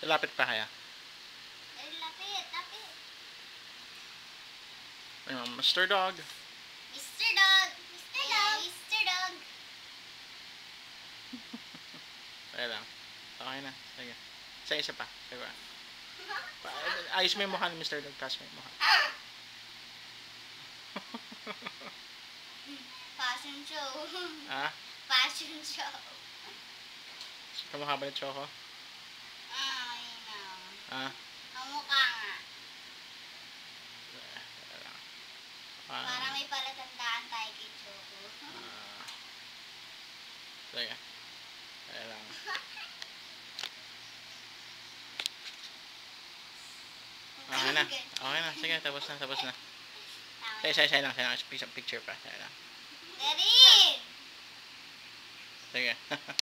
Lapit pa kaya. Ay, lapit, lapit. Ayun, Mr. Dog. Mr. Dog. Mr. Dog. Mr. Dog. Kaya lang. Okay na. Sige. Isa pa. Sige pa. Ayos mo yung mukha ni Mr. Dog. Taas mo yung mukha. Fashion show. Ah? Fashion show. Kamukha ba ni Choco? Ay, no. Ah? Ang mukha nga. Kaya lang. Para may palatandaan tayo kay Choco. Sige. Kaya lang. Okay na. Okay na. Sige, tapos na. Tapos na. Isa lang. Picture pa. Kaya lang. Ready? Sige.